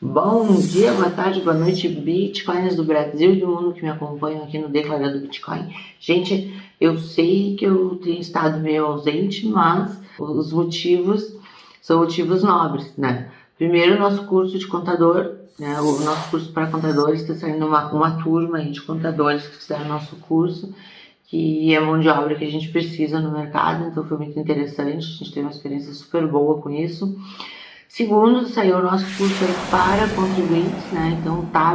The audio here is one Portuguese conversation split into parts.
Bom dia, boa tarde, boa noite, Bitcoins do Brasil e do mundo que me acompanham aqui no Declarando Bitcoin. Gente, eu sei que eu tenho estado meio ausente, mas os motivos são motivos nobres, né? Primeiro, o nosso curso de contador, né? O nosso curso para contadores está saindo uma turma aí de contadores que fizeram nosso curso, que é mão de obra que a gente precisa no mercado, então foi muito interessante, a gente teve uma experiência super boa com isso. Segundo, saiu o nosso curso aí para contribuintes, né? Então tá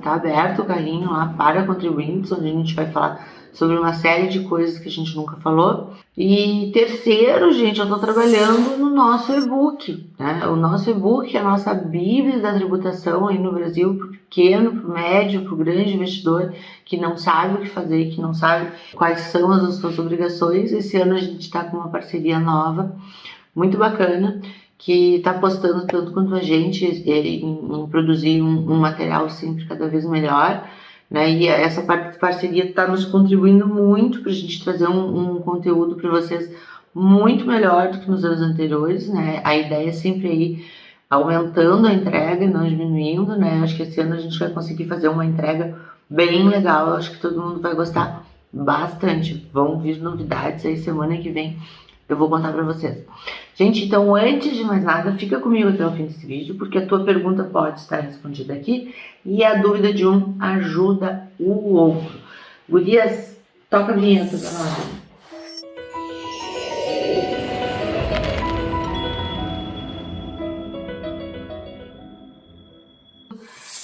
aberto o carrinho lá para contribuintes, onde a gente vai falar sobre uma série de coisas que a gente nunca falou. E terceiro, gente, eu estou trabalhando no nosso e-book, né? O nosso e-book é a nossa bíblia da tributação aí no Brasil, para o pequeno, para o médio, para o grande investidor que não sabe o que fazer, que não sabe quais são as suas obrigações. Esse ano a gente está com uma parceria nova, muito bacana, que está apostando tanto quanto a gente em produzir um material sempre cada vez melhor, né? E essa parceria está nos contribuindo muito para a gente trazer um conteúdo para vocês muito melhor do que nos anos anteriores, né? A ideia é sempre aí aumentando a entrega, não diminuindo, né? Acho que esse ano a gente vai conseguir fazer uma entrega bem legal, acho que todo mundo vai gostar bastante. Vão vir novidades aí semana que vem, eu vou contar para vocês. Gente, então antes de mais nada, fica comigo até o fim desse vídeo, porque a tua pergunta pode estar respondida aqui e a dúvida de um ajuda o outro. Gurias, toca a vinheta pra nós.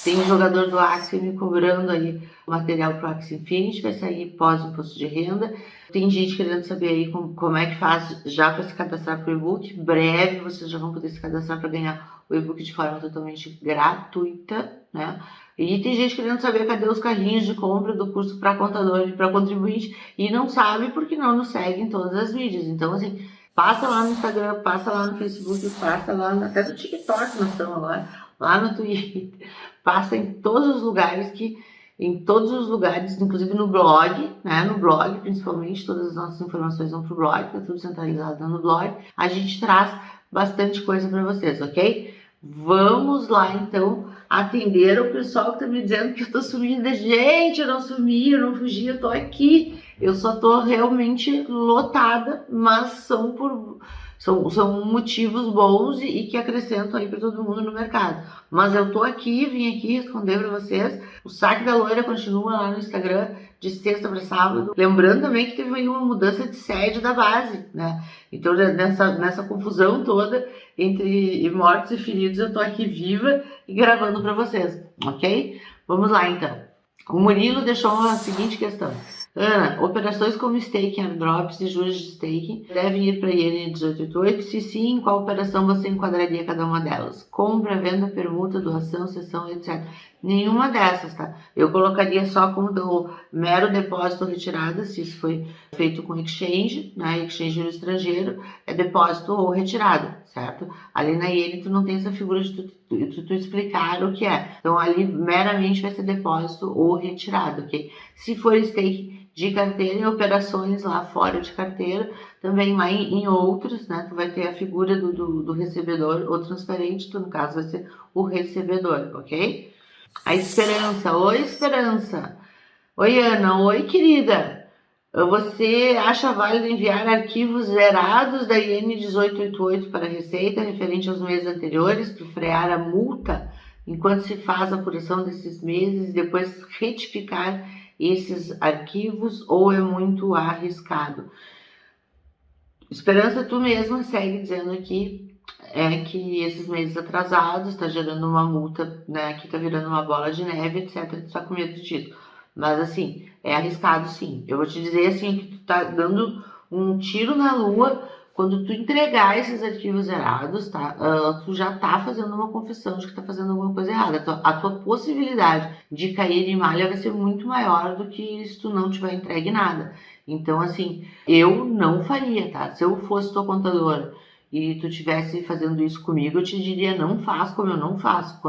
Tem um jogador do Axie me cobrando aí o material pro Axie Infinity, vai sair pós imposto de renda. Tem gente querendo saber aí como é que faz já para se cadastrar para o e-book. Breve vocês já vão poder se cadastrar para ganhar o e-book de forma totalmente gratuita, né? E tem gente querendo saber cadê os carrinhos de compra do curso para contador e para contribuinte e não sabe porque não nos segue em todas as mídias. Então, assim, passa lá no Instagram, passa lá no Facebook, passa lá até no TikTok nós estamos agora, lá no Twitter. Passa em todos os lugares inclusive no blog, né? No blog, principalmente, todas as nossas informações vão pro blog, tá tudo centralizado no blog. A gente traz bastante coisa para vocês, ok? Vamos lá, então, atender o pessoal que tá me dizendo que eu tô sumida. Gente, eu não sumi, eu não fugi, eu tô aqui. Eu só tô realmente lotada, mas são motivos bons e que acrescentam aí para todo mundo no mercado. Mas eu tô aqui, vim aqui responder para vocês. O Saque da Loira continua lá no Instagram de sexta para sábado. Lembrando também que teve aí uma mudança de sede da base, né? Então nessa confusão toda entre mortos e feridos, eu tô aqui viva e gravando para vocês, ok? Vamos lá então. O Murilo deixou a seguinte questão. Ana, operações como staking, airdrops e juros de staking devem ir para a IN 1888? Se sim, em qual operação você enquadraria cada uma delas? Compra, venda, permuta, doação, cessão, etc. Nenhuma dessas, tá? Eu colocaria só como do mero depósito ou retirada, se isso foi feito com exchange, né? Exchange no estrangeiro, é depósito ou retirada, certo? Ali na IN tu não tem essa figura de tu explicar o que é. Então ali meramente vai ser depósito ou retirada, ok? Se for staking de carteira, em operações lá fora de carteira, também lá em outros, né? Tu vai ter a figura do recebedor ou transferente, tu no caso vai ser o recebedor, ok? A Esperança, oi Esperança, oi Ana, oi querida, você acha válido enviar arquivos zerados da IN 1888 para a Receita referente aos meses anteriores para frear a multa enquanto se faz a apuração desses meses e depois retificar esses arquivos ou é muito arriscado? Esperança, tu mesma segue dizendo aqui que esses meses atrasados está gerando uma multa, né, que está virando uma bola de neve, etc. Tu está com medo disso. Mas assim, é arriscado sim. Eu vou te dizer assim que tu tá dando um tiro na lua quando tu entregar esses arquivos zerados, tá? Tu já tá fazendo uma confissão de que tá fazendo alguma coisa errada. A tua possibilidade de cair em malha vai ser muito maior do que se tu não tiver entregue nada. Então, assim, eu não faria, tá? Se eu fosse tua contadora e tu estivesse fazendo isso comigo, eu te diria, não faz como eu não faço.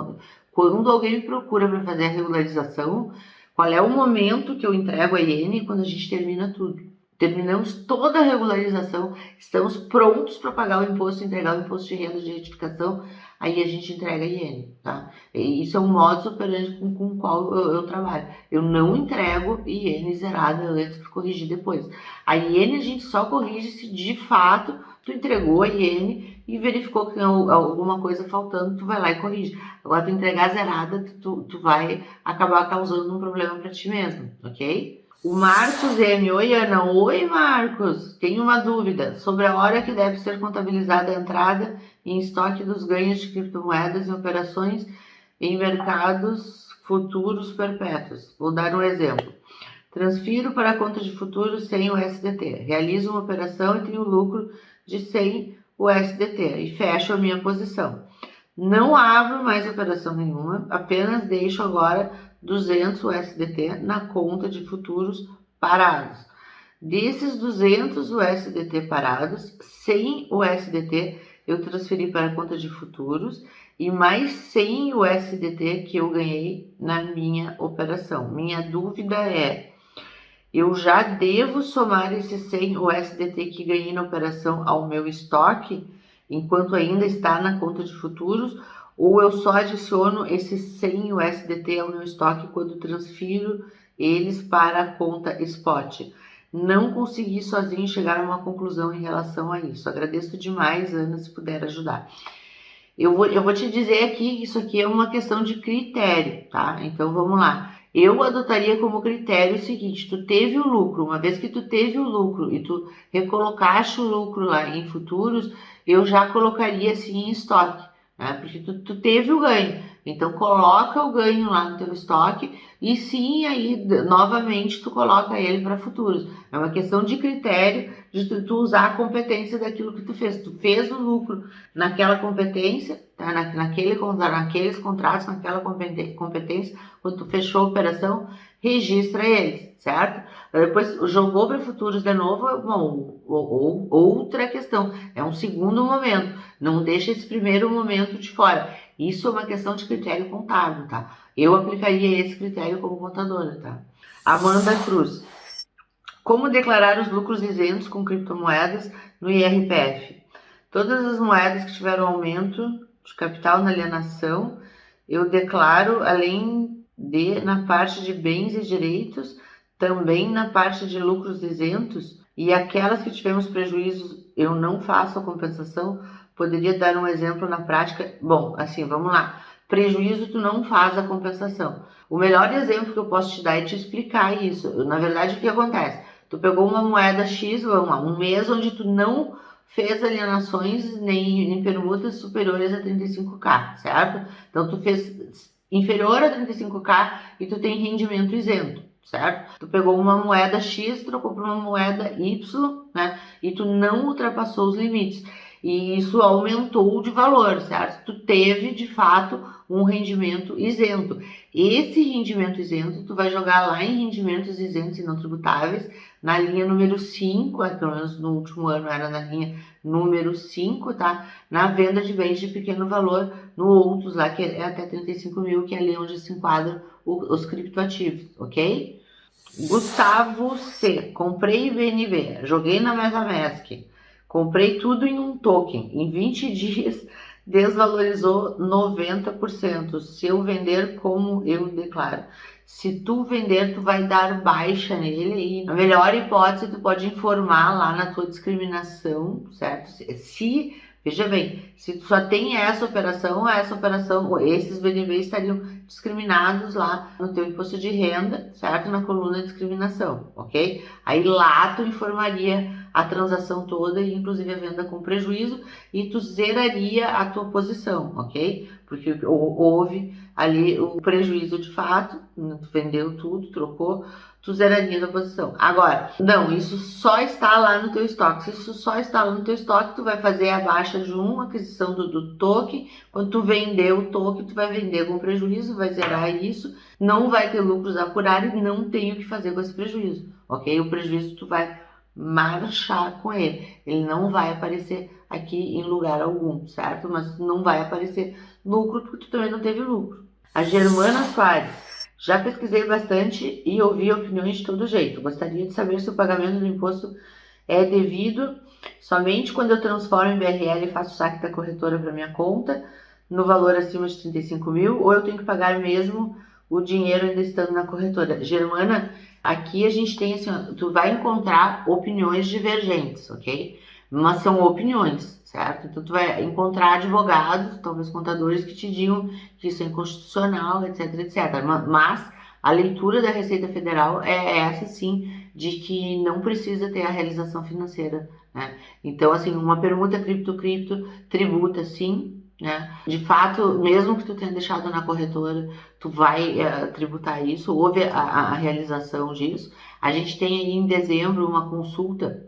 Quando alguém me procura para fazer a regularização, qual é o momento que eu entrego a IN? Quando a gente termina tudo. Terminamos toda a regularização, estamos prontos para pagar o imposto, entregar o imposto de renda de retificação, aí a gente entrega a IN, tá? E isso é um modus operandi com o qual eu trabalho. Eu não entrego iene zerada antes para corrigir depois. A iene a gente só corrige se de fato tu entregou a iene e verificou que tem alguma coisa faltando, tu vai lá e corrige. Agora, tu entregar zerada, tu vai acabar causando um problema para ti mesmo, ok? O Marcos M. Oi, Ana. Oi, Marcos. Tenho uma dúvida sobre a hora que deve ser contabilizada a entrada em estoque dos ganhos de criptomoedas em operações em mercados futuros perpétuos. Vou dar um exemplo. Transfiro para a conta de futuros 100 USDT. Realizo uma operação e tenho lucro de 100 USDT e fecho a minha posição. Não abro mais operação nenhuma, apenas deixo agora 200 USDT na conta de futuros parados. Desses 200 USDT parados, 100 USDT eu transferi para a conta de futuros e mais 100 USDT que eu ganhei na minha operação. Minha dúvida é, eu já devo somar esses 100 USDT que ganhei na operação ao meu estoque, enquanto ainda está na conta de futuros, ou eu só adiciono esses 100 USDT ao meu estoque quando transfiro eles para a conta spot? Não consegui sozinho chegar a uma conclusão em relação a isso. Agradeço demais, Ana, se puder ajudar. Eu vou te dizer aqui que isso aqui é uma questão de critério, tá? Então vamos lá. Eu adotaria como critério o seguinte: tu teve o lucro, uma vez que tu teve o lucro e tu recolocaste o lucro lá em futuros, eu já colocaria assim em estoque, né? Porque tu teve o ganho, então coloca o ganho lá no teu estoque e sim aí novamente tu coloca ele para futuros. É uma questão de critério de tu usar a competência daquilo que tu fez. Tu fez o lucro naquela competência, tá? Naqueles contratos, naquela competência, quando tu fechou a operação, registra eles, certo? Depois jogou para futuros de novo, bom, outra questão, é um segundo momento, não deixa esse primeiro momento de fora. Isso é uma questão de critério contábil, tá? Eu aplicaria esse critério como contadora, tá? Amanda Cruz. Como declarar os lucros isentos com criptomoedas no IRPF? Todas as moedas que tiveram aumento de capital na alienação, eu declaro, além de na parte de bens e direitos, também na parte de lucros isentos, e aquelas que tivemos prejuízos, eu não faço a compensação. Poderia dar um exemplo na prática? Bom, assim, vamos lá. Prejuízo, tu não faz a compensação. O melhor exemplo que eu posso te dar é te explicar isso. Na verdade, o que acontece? Tu pegou uma moeda X, vamos lá, um mês onde tu não fez alienações nem permutas superiores a 35k, certo? Então tu fez inferior a 35k e tu tem rendimento isento, certo? Tu pegou uma moeda X, trocou por uma moeda Y, né? E tu não ultrapassou os limites. E isso aumentou de valor, certo? Tu teve, de fato, um rendimento isento. Esse rendimento isento, tu vai jogar lá em rendimentos isentos e não tributáveis, na linha número 5, pelo menos no último ano era na linha número 5, tá? Na venda de bens de pequeno valor, no outros lá, que é até 35 mil, que é ali onde se enquadram os criptoativos, ok? Gustavo C. Comprei BNB, joguei na MetaMask, comprei tudo em um token, em 20 dias desvalorizou 90%. Se eu vender, como eu declaro? Se tu vender, tu vai dar baixa nele e, na melhor hipótese, tu pode informar lá na tua discriminação, certo? Veja bem, se tu só tem essa operação, esses BNB estariam discriminados lá no teu imposto de renda, certo? Na coluna de discriminação, ok? Aí lá tu informaria a transação toda e inclusive a venda com prejuízo e tu zeraria a tua posição, ok? Porque houve ali o prejuízo de fato, tu vendeu tudo, trocou, tu zeraria a posição. Agora, não, isso só está lá no teu estoque. Se isso só está lá no teu estoque, tu vai fazer a baixa de aquisição do token. Quando tu vender o token, tu vai vender com prejuízo, vai zerar isso, não vai ter lucros a apurar e não tem o que fazer com esse prejuízo, ok? O prejuízo tu vai marchar com ele. Ele não vai aparecer aqui em lugar algum, certo? Mas não vai aparecer lucro porque tu também não teve lucro. A Germana Soares. Já pesquisei bastante e ouvi opiniões de todo jeito. Gostaria de saber se o pagamento do imposto é devido somente quando eu transformo em BRL e faço saque da corretora para minha conta. no valor acima de 35 mil, ou eu tenho que pagar mesmo o dinheiro ainda estando na corretora? Germana, aqui a gente tem assim, ó, tu vai encontrar opiniões divergentes, ok? Mas são opiniões, certo? Então tu vai encontrar advogados, talvez contadores, que te digam que isso é inconstitucional, etc, etc. Mas a leitura da Receita Federal é essa sim, de que não precisa ter a realização financeira, né? Então, assim, uma permuta cripto-cripto tributa sim, né? De fato, mesmo que tu tenha deixado na corretora, tu vai tributar isso, houve a realização disso. A gente tem aí em dezembro uma consulta,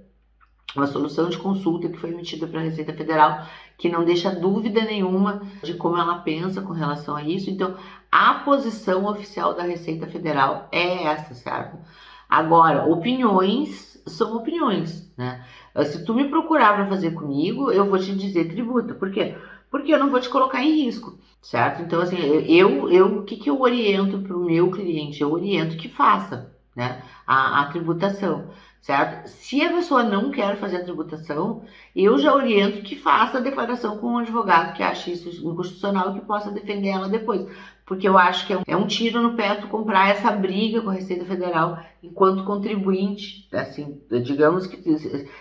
uma solução de consulta que foi emitida para a Receita Federal, que não deixa dúvida nenhuma de como ela pensa com relação a isso. Então, a posição oficial da Receita Federal é essa, certo? Agora, opiniões são opiniões, né? Se tu me procurar para fazer comigo, eu vou te dizer tributa. Por quê? Porque eu não vou te colocar em risco, certo? Então, assim, o que eu oriento para o meu cliente? Eu oriento que faça, né, a tributação, certo? Se a pessoa não quer fazer a tributação, eu já oriento que faça a declaração com um advogado que ache isso inconstitucional e que possa defender ela depois. Porque eu acho que é um tiro no pé tu comprar essa briga com a Receita Federal enquanto contribuinte. Assim, digamos que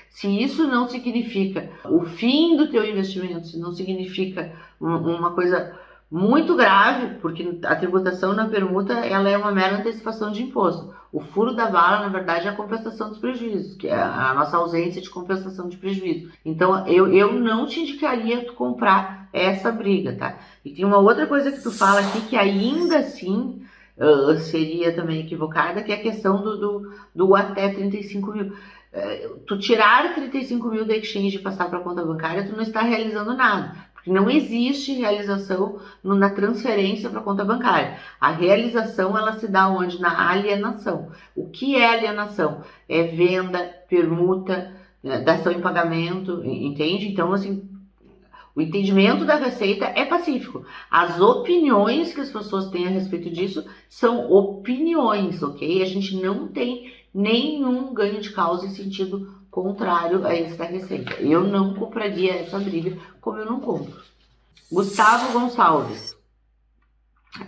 se isso não significa o fim do teu investimento, se não significa uma coisa muito grave, porque a tributação na permuta ela é uma mera antecipação de imposto. O furo da bala, na verdade, é a compensação dos prejuízos, que é a nossa ausência de compensação de prejuízo. Então, eu não te indicaria tu comprar essa briga, tá? E tem uma outra coisa que tu fala aqui que ainda assim seria também equivocada, que é a questão do até 35 mil. Tu tirar 35 mil da exchange e passar para a conta bancária, tu não está realizando nada. Porque não existe realização na transferência para a conta bancária. A realização, ela se dá onde? Na alienação. O que é alienação? É venda, permuta, dação em pagamento, entende? Então, assim, o entendimento da Receita é pacífico. As opiniões que as pessoas têm a respeito disso são opiniões, ok? A gente não tem nenhum ganho de causa em sentido contrário a esse da Receita. Eu não compraria essa briga, como eu não compro. Gustavo Gonçalves.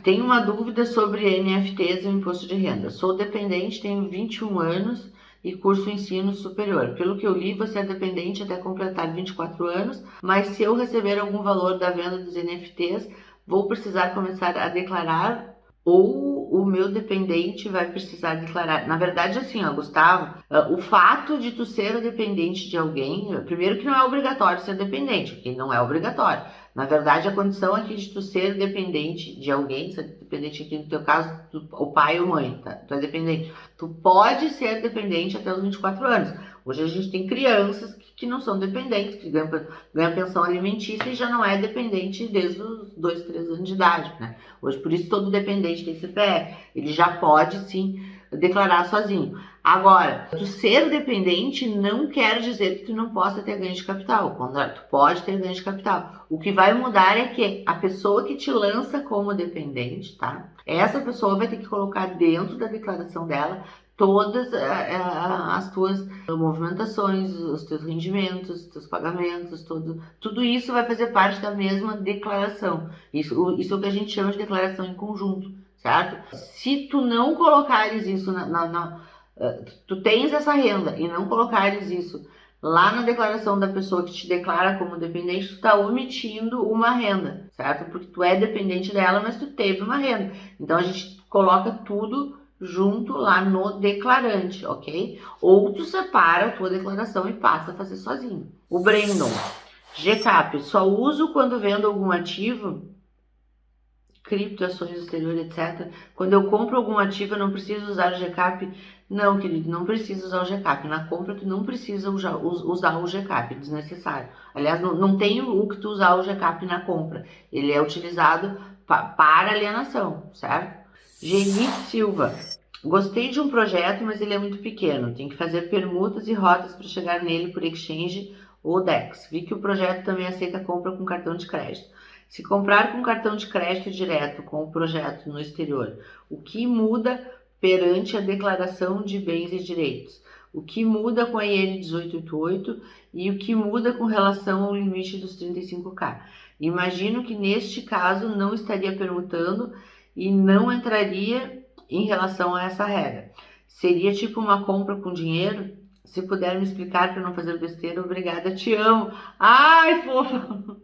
Tenho uma dúvida sobre NFTs e o imposto de renda. Sou dependente, tenho 21 anos e curso ensino superior. Pelo que eu li, você é dependente até completar 24 anos, mas se eu receber algum valor da venda dos NFTs, vou precisar começar a declarar ou o meu dependente vai precisar declarar. Na verdade, assim, ó, Gustavo, o fato de tu ser dependente de alguém, primeiro que não é obrigatório ser dependente, ok? Não é obrigatório. Na verdade, a condição aqui de tu ser dependente de alguém, ser dependente aqui no teu caso, o pai ou mãe, tá? Tu é dependente. Tu pode ser dependente até os 24 anos. Hoje a gente tem crianças que não são dependentes, que ganham pensão alimentícia e já não é dependente desde os 2, 3 anos de idade, né? Hoje, por isso, todo dependente tem CPF. Ele já pode, sim, declarar sozinho. Agora, tu ser dependente não quer dizer que tu não possa ter ganho de capital. Tu pode ter ganho de capital. O que vai mudar é que a pessoa que te lança como dependente, tá? Essa pessoa vai ter que colocar dentro da declaração dela todas as tuas movimentações, os teus rendimentos, os teus pagamentos, tudo isso vai fazer parte da mesma declaração. Isso é o que a gente chama de declaração em conjunto, certo? Se tu não colocares isso tu tens essa renda e não colocares isso lá na declaração da pessoa que te declara como dependente, tu está omitindo uma renda, certo? Porque tu é dependente dela, mas tu teve uma renda. Então a gente coloca tudo junto lá no declarante, ok? Ou tu separa a tua declaração e passa a fazer sozinho. O Brandon, GCAP, só uso quando vendo algum ativo, cripto, ações exterior, etc. Quando eu compro algum ativo, eu não preciso usar o GCAP? Não, querido, não precisa usar o GCAP. Na compra, tu não precisa usar o GCAP, desnecessário. Aliás, não tem o que tu usar o GCAP na compra. Ele é utilizado para alienação, certo? Geni Silva. Gostei de um projeto, mas ele é muito pequeno. Tem que fazer permutas e rotas para chegar nele por exchange ou DEX. Vi que o projeto também aceita compra com cartão de crédito. Se comprar com cartão de crédito direto com o projeto no exterior, o que muda perante a declaração de bens e direitos? o que muda com a IN 1888 e o que muda com relação ao limite dos 35K. Imagino que neste caso não estaria permutando e não entraria em relação a essa regra. Seria tipo uma compra com dinheiro? Se puder me explicar para não fazer besteira, obrigada, te amo. Ai, fofa!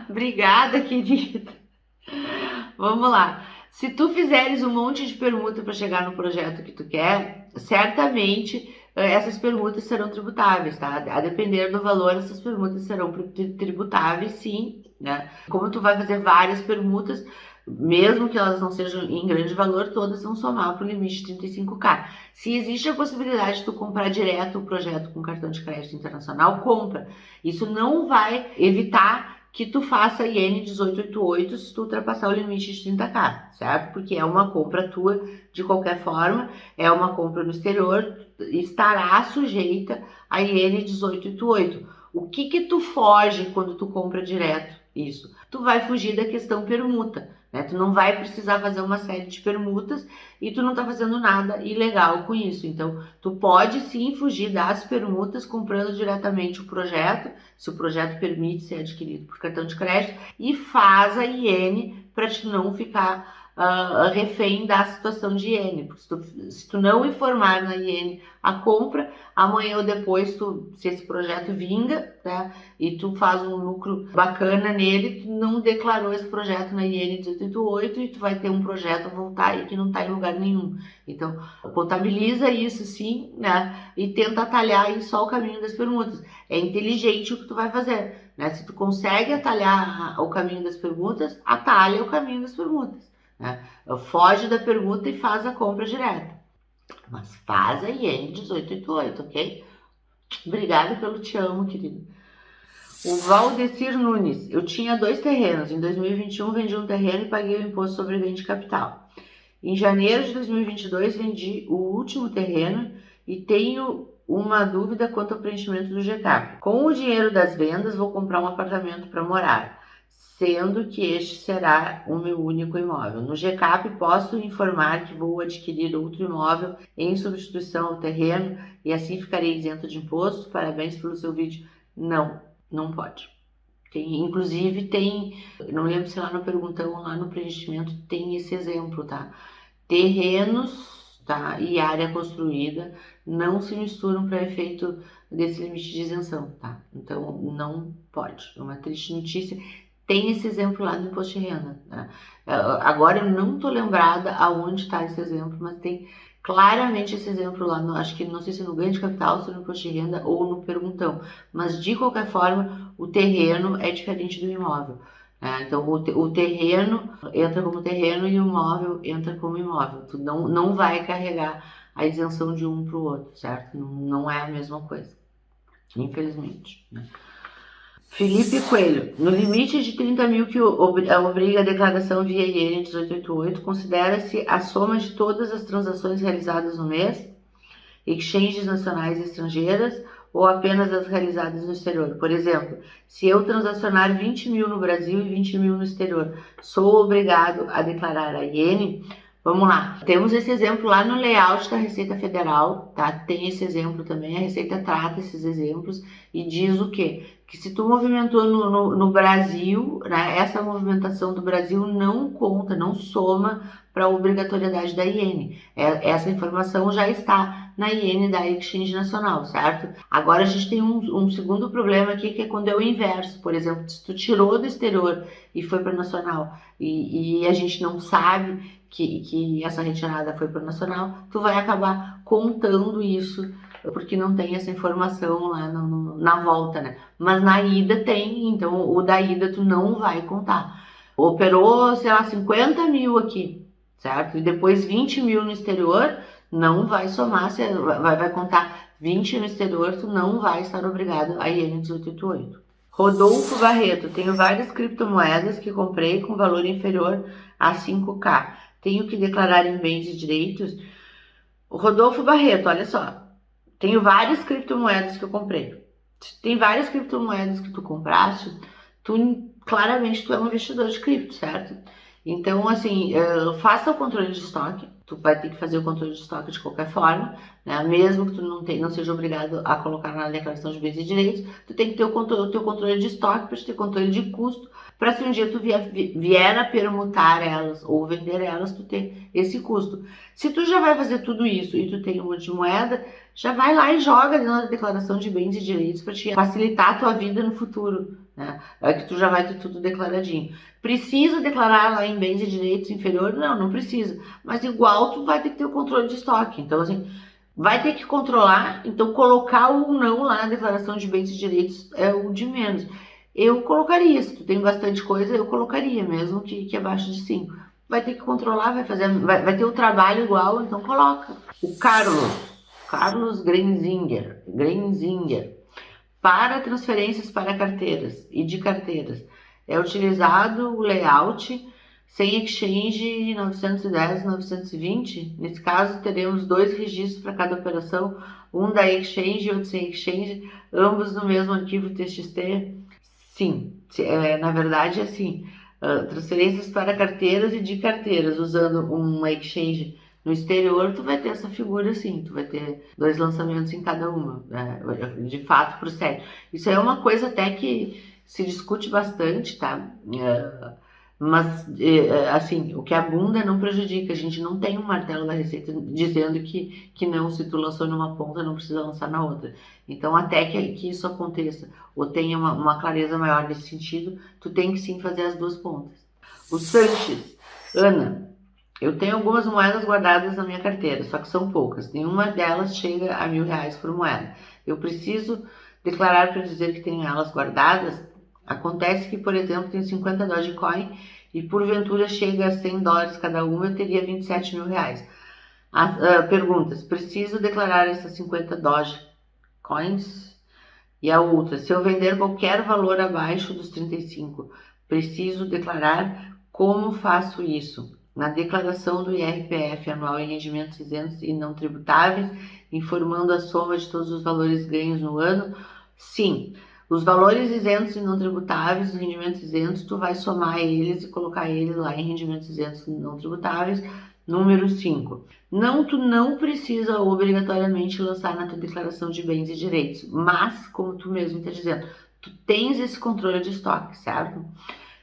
Obrigada, querida. Vamos lá. Se tu fizeres um monte de permuta para chegar no projeto que tu quer, certamente essas permutas serão tributáveis, tá? A depender do valor, essas permutas serão tributáveis, sim, né? Como tu vai fazer várias permutas, mesmo que elas não sejam em grande valor, todas vão somar para o limite de 35K. Se existe a possibilidade de tu comprar direto o projeto com cartão de crédito internacional, compra. Isso não vai evitar que tu faça IN 1888 se tu ultrapassar o limite de 30K, certo? Porque é uma compra tua de qualquer forma, é uma compra no exterior, estará sujeita a IN 1888. O que tu foge quando tu compra direto isso? Tu vai fugir da questão permuta, né? Tu não vai precisar fazer uma série de permutas e tu não tá fazendo nada ilegal com isso. Então, tu pode sim fugir das permutas comprando diretamente o projeto, se o projeto permite ser adquirido por cartão de crédito, e faz a IN para te não ficar refém da situação de IN. Porque se tu não informar na IN a compra, amanhã ou depois, se esse projeto vinga, né, e tu faz um lucro bacana nele, tu não declarou esse projeto na IN 1888 e tu vai ter um projeto a voltar aí que não está em lugar nenhum. Então, contabiliza isso sim, né, e tenta atalhar aí só o caminho das permutas. É inteligente o que tu vai fazer, né? Se tu consegue atalhar o caminho das permutas, atalha o caminho das permutas, né? Foge da permuta e faz a compra direta. Mas faz a IN 1888, ok? Obrigada pelo te amo, querido. O Valdecir Nunes. Eu tinha 2 terrenos. Em 2021 vendi um terreno e paguei o imposto sobre ganho de capital. Em janeiro de 2022 vendi o último terreno e tenho uma dúvida quanto ao preenchimento do GCAP. Com o dinheiro das vendas vou comprar um apartamento para morar, sendo que este será o meu único imóvel. No GCAP posso informar que vou adquirir outro imóvel em substituição ao terreno e assim ficarei isento de imposto? Parabéns pelo seu vídeo. Não, não pode. Inclusive não lembro se lá no perguntão ou lá no preenchimento tem esse exemplo, tá? Terrenos, tá, e área construída não se misturam para efeito desse limite de isenção, tá? Então não pode. É uma triste notícia. Tem esse exemplo lá no imposto de renda, né? Agora eu não tô lembrada aonde está esse exemplo, mas tem claramente esse exemplo lá, acho que não sei se no ganho de capital, se no imposto de renda ou no perguntão, mas de qualquer forma o terreno é diferente do imóvel. Então o terreno entra como terreno e o imóvel entra como imóvel. Tu não vai carregar a isenção de um para o outro, certo? Não é a mesma coisa, infelizmente, né? Felipe Coelho, no limite de 30 mil que obriga a declaração via IN 1888, considera-se a soma de todas as transações realizadas no mês, exchanges nacionais e estrangeiras, ou apenas as realizadas no exterior. Por exemplo, se eu transacionar 20 mil no Brasil e 20 mil no exterior, sou obrigado a declarar a IN? Vamos lá, temos esse exemplo lá no layout da Receita Federal, tá? Tem esse exemplo também, a Receita trata esses exemplos e diz o quê? Que se tu movimentou no Brasil, né, essa movimentação do Brasil não conta, não soma para a obrigatoriedade da IN. Essa informação já está na IN da Exchange Nacional, certo? Agora a gente tem um segundo problema aqui, que é quando é o inverso. Por exemplo, se tu tirou do exterior e foi para nacional e a gente não sabe que essa retirada foi para o nacional, tu vai acabar contando isso, porque não tem essa informação lá na volta, né? Mas na ida tem, então o da ida tu não vai contar. Operou, sei lá, 50 mil aqui, certo? E depois 20 mil no exterior, não vai somar, você vai contar 20 no exterior, tu não vai estar obrigado a IN 1888. Rodolfo Barreto, tenho várias criptomoedas que comprei com valor inferior a 5K. Tenho que declarar em bens e direitos? Rodolfo Barreto, olha só. Tenho várias criptomoedas que eu comprei. Tem várias criptomoedas que tu compraste, claramente tu é um investidor de cripto, certo? Então, assim, faça o controle de estoque. tu vai ter que fazer o controle de estoque de qualquer forma, né? Mesmo que tu não seja obrigado a colocar na declaração de bens e direitos, tu tem que ter o teu controle de estoque para ter controle de custo, para se um dia tu vier a permutar elas ou vender elas, tu ter esse custo. Se tu já vai fazer tudo isso e tu tem um monte de moeda, já vai lá e joga ali na declaração de bens e direitos para te facilitar a tua vida no futuro, né? É que tu já vai ter tudo declaradinho. Precisa declarar lá em bens e direitos inferior? Não, não precisa. Mas igual tu vai ter que ter o controle de estoque. Então, assim, vai ter que controlar. Então, colocar ou não lá na declaração de bens e direitos é o de menos. Eu colocaria, se tu tem bastante coisa, eu colocaria, mesmo que abaixo de 5. Vai ter que controlar, vai ter o trabalho igual, então coloca. O Carlos Grenzinger, para transferências para carteiras e de carteiras, é utilizado o layout sem exchange 910 e 920. Nesse caso, teremos 2 registros para cada operação, um da exchange e outro sem exchange, ambos no mesmo arquivo TXT. Sim, na verdade é assim, transferências para carteiras e de carteiras, usando uma exchange no exterior, tu vai ter essa figura assim, tu vai ter 2 lançamentos em cada uma, né? De fato procede. Isso é uma coisa até que se discute bastante, tá? Mas, assim, o que abunda não prejudica. A gente não tem um martelo da Receita dizendo que não, se tu lançou numa ponta, não precisa lançar na outra. Então, até que isso aconteça, ou tenha uma clareza maior nesse sentido, tu tem que sim fazer as 2 pontas. O Sanches, Ana, eu tenho algumas moedas guardadas na minha carteira, só que são poucas. Nenhuma delas chega a R$1.000 por moeda. Eu preciso declarar para dizer que tenho elas guardadas? Acontece que, por exemplo, tenho 50 Dogecoin e porventura chega a $100 cada uma, eu teria R$27.000. Perguntas: preciso declarar essas 50 Dogecoins? E a outra: se eu vender qualquer valor abaixo dos 35, preciso declarar? Como faço isso? Na declaração do IRPF anual em rendimentos isentos e não tributáveis, informando a soma de todos os valores ganhos no ano? Sim. Os valores isentos e não tributáveis, os rendimentos isentos, tu vai somar eles e colocar eles lá em rendimentos isentos e não tributáveis, número 5. Tu não precisa obrigatoriamente lançar na tua declaração de bens e direitos, mas, como tu mesmo está dizendo, tu tens esse controle de estoque, certo?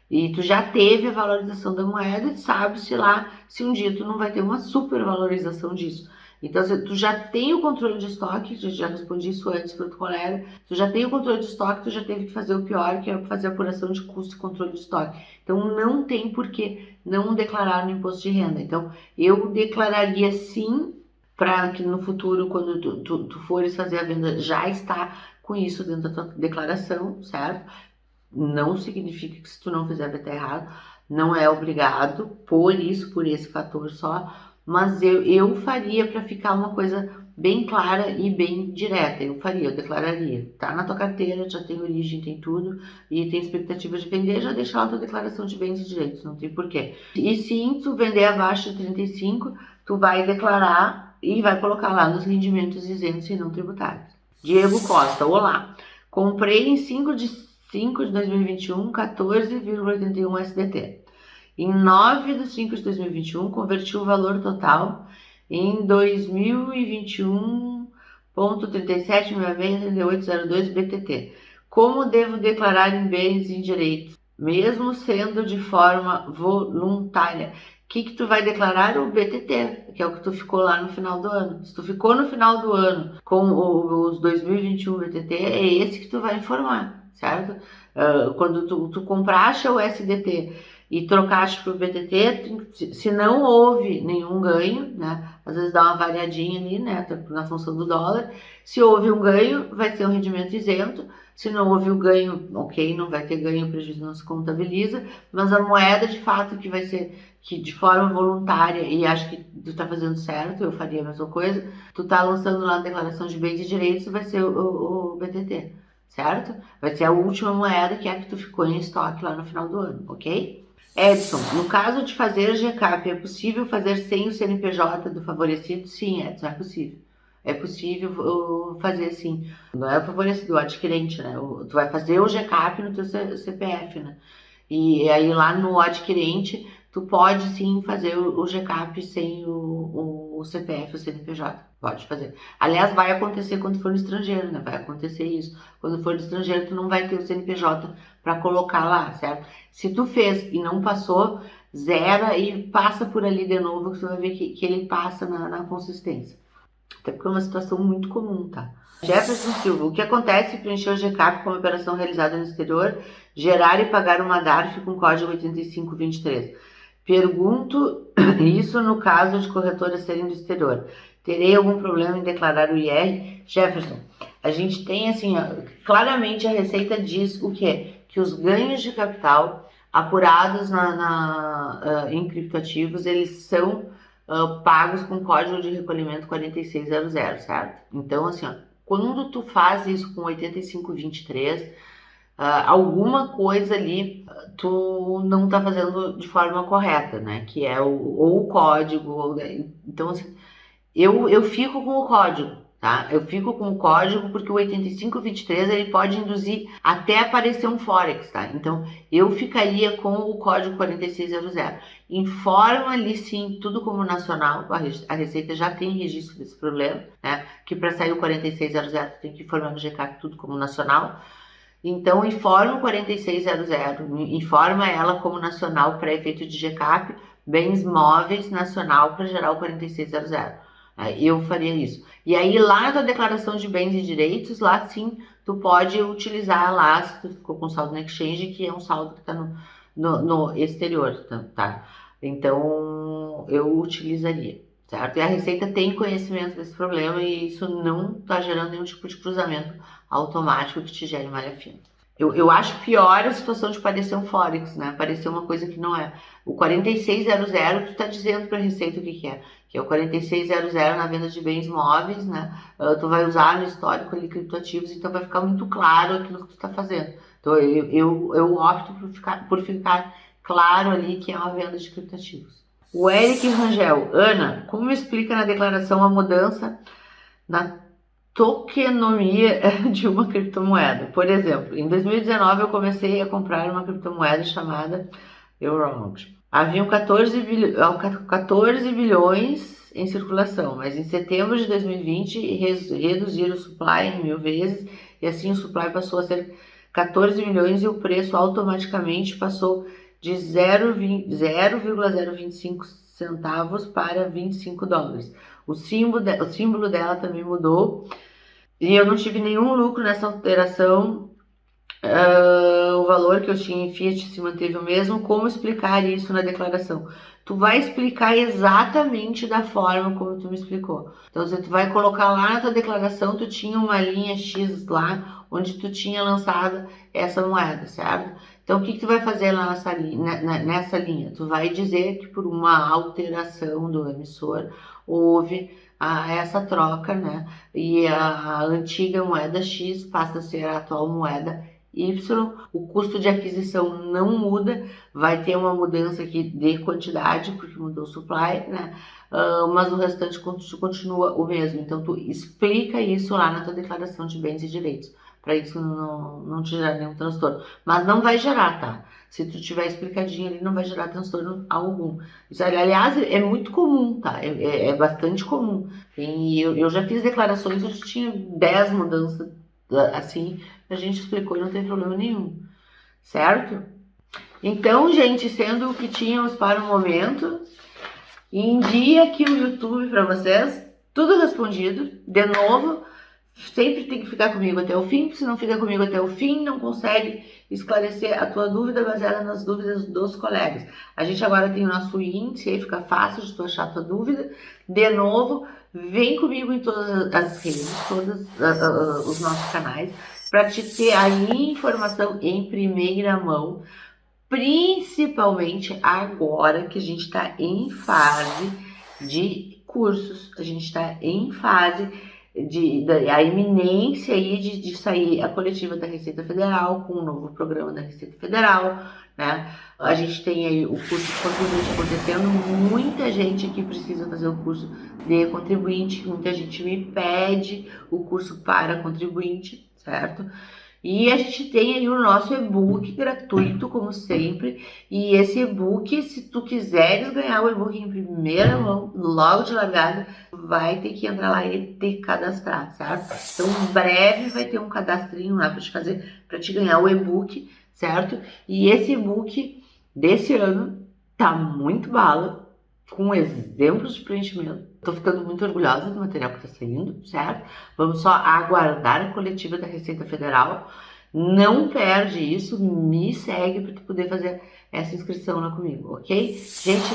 E tu já teve a valorização da moeda e sabe-se lá se um dia tu não vai ter uma supervalorização disso. Então, tu já tem o controle de estoque, já respondi isso antes para o colega, tu já tem o controle de estoque, tu já teve que fazer o pior, que é fazer a apuração de custo e controle de estoque. Então, não tem por que não declarar no imposto de renda. Então, eu declararia sim, para que no futuro, quando tu fores fazer a venda, já está com isso dentro da tua declaração, certo? Não significa que se tu não fizer vai estar errado, não é obrigado por esse fator só, mas eu faria para ficar uma coisa bem clara e bem direta. Eu declararia. Tá na tua carteira, já tem origem, tem tudo, e tem expectativa de vender, já deixa lá a tua declaração de bens e direitos, não tem porquê. E sim, tu vender abaixo de 35, tu vai declarar e vai colocar lá nos rendimentos isentos e não tributários. Diego Costa, olá. Comprei em 5 de 2021, 14,81 SDT. Em 9 de 5 de 2021, converti o valor total em 2021,37663802 BTT. Como devo declarar em bens e direitos, mesmo sendo de forma voluntária? O que tu vai declarar? O BTT, que é o que tu ficou lá no final do ano. Se tu ficou no final do ano com os 2021 BTT, é esse que tu vai informar, certo? Quando tu compraste o SDT e trocaste para o BTT, se não houve nenhum ganho, né? Às vezes dá uma variadinha ali, né? Na função do dólar. Se houve um ganho, vai ser um rendimento isento. Se não houve o ganho, ok, não vai ter ganho, o prejuízo não se contabiliza. Mas a moeda, de fato, que vai ser que de forma voluntária, e acho que tu tá fazendo certo, eu faria a mesma coisa, tu tá lançando lá a declaração de bens e direitos, vai ser o BTT, certo? Vai ser a última moeda que é a que tu ficou em estoque lá no final do ano, ok? Edson, no caso de fazer GCAP, é possível fazer sem o CNPJ do favorecido? Sim, Edson, é possível. É possível fazer sim. Não é o favorecido, o adquirente, né? Tu vai fazer o GCAP no teu CPF, né? E aí lá no adquirente, tu pode sim fazer o GCAP sem o CPF, o CNPJ. Pode fazer. Aliás, vai acontecer quando for no estrangeiro, né? Vai acontecer isso. Quando for no estrangeiro, tu não vai ter o CNPJ para colocar lá, certo? Se tu fez e não passou, zera e passa por ali de novo, que você vai ver que ele passa na consistência. Até porque é uma situação muito comum, tá? Jefferson Silva, o que acontece se preencher o GCAP com uma operação realizada no exterior, gerar e pagar uma DARF com código 8523? Pergunto isso no caso de corretoras serem do exterior. Terei algum problema em declarar o IR? Jefferson, a gente tem assim, ó, claramente a Receita diz o quê? Que os ganhos de capital apurados em criptoativos, eles são pagos com código de recolhimento 4600, certo? Então, assim, ó, quando tu faz isso com 8523, alguma coisa ali tu não tá fazendo de forma correta, né? Que é ou o código, então assim, eu fico com o código, tá? Eu fico com o código porque o 8523 ele pode induzir até aparecer um Forex, tá? Então eu ficaria com o código 4600. Informa ali sim, tudo como nacional, a Receita já tem registro desse problema, né? Que para sair o 4600 tem que informar no GCAP tudo como nacional. Então informa o 4600, informa ela como nacional para efeito de GCAP, bens móveis nacional para gerar o 4600. Eu faria isso. E aí lá na tua declaração de bens e direitos, lá sim, tu pode utilizar lá, se tu ficou com saldo no exchange, que é um saldo que está no exterior, tá? Então, eu utilizaria, certo? E a Receita tem conhecimento desse problema e isso não está gerando nenhum tipo de cruzamento automático que te gere malha fina. Eu acho pior a situação de parecer um Forex, né? Parecer uma coisa que não é. O 4600, tu tá dizendo para a Receita o que é. Que é o 4600 na venda de bens móveis, né? Tu vai usar no histórico ali criptoativos, então vai ficar muito claro aquilo que tu tá fazendo. Então eu opto por ficar claro ali que é uma venda de criptoativos. O Eric Rangel, Ana, como explica na declaração a mudança na tokenomia de uma criptomoeda? Por exemplo, em 2019 eu comecei a comprar uma criptomoeda chamada Euromont. Haviam 14 bilhões em circulação, mas em setembro de 2020 reduziram o supply em 1000 vezes e assim o supply passou a ser 14 milhões e o preço automaticamente passou de 0,025 centavos para 25 dólares. O símbolo dela também mudou e eu não tive nenhum lucro nessa alteração. O valor que eu tinha em Fiat se manteve o mesmo. Como explicar isso na declaração? Tu vai explicar exatamente da forma como tu me explicou. Então, se tu vai colocar lá na tua declaração, tu tinha uma linha X lá, onde tu tinha lançado essa moeda, certo? Então, o que tu vai fazer lá nessa linha? Tu vai dizer que por uma alteração do emissor, houve essa troca, né? E a antiga moeda X passa a ser a atual moeda Y, o custo de aquisição não muda, vai ter uma mudança aqui de quantidade, porque mudou o supply, né? Mas o restante continua o mesmo. Então, tu explica isso lá na tua declaração de bens e direitos, para isso não te gerar nenhum transtorno. Mas não vai gerar, tá? Se tu tiver explicadinho ali, não vai gerar transtorno algum. Isso, aliás, é muito comum, tá? É bastante comum. E eu já fiz declarações onde tinha 10 mudanças assim, a gente explicou e não tem problema nenhum, certo? Então, gente, sendo o que tínhamos para o momento, envia aqui o YouTube para vocês, tudo respondido, de novo, sempre tem que ficar comigo até o fim, se não ficar comigo até o fim, não consegue esclarecer a tua dúvida baseada nas dúvidas dos colegas. A gente agora tem o nosso índice, aí fica fácil de tu achar a tua dúvida. De novo, vem comigo em todas as redes, todos os nossos canais, para te ter a informação em primeira mão, principalmente agora que a gente está em fase de cursos, a gente está em fase a iminência aí de sair a coletiva da Receita Federal com o novo programa da Receita Federal, né? A gente tem aí o curso de contribuinte acontecendo, muita gente aqui precisa fazer o curso de contribuinte, muita gente me pede o curso para contribuinte, certo? E a gente tem aí o nosso e-book gratuito, como sempre. E esse e-book, se tu quiseres ganhar o e-book em primeira mão, logo de largada, vai ter que entrar lá e te cadastrar, certo? Então, em breve vai ter um cadastrinho lá para te fazer, para te ganhar o e-book, certo? E esse e-book desse ano tá muito bala, com exemplos de preenchimento. Tô ficando muito orgulhosa do material que tá saindo, certo? Vamos só aguardar a coletiva da Receita Federal. Não perde isso, me segue para tu poder fazer essa inscrição lá comigo, ok? Gente,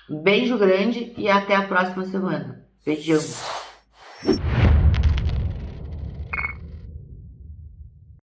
um beijo grande e até a próxima semana. Beijão!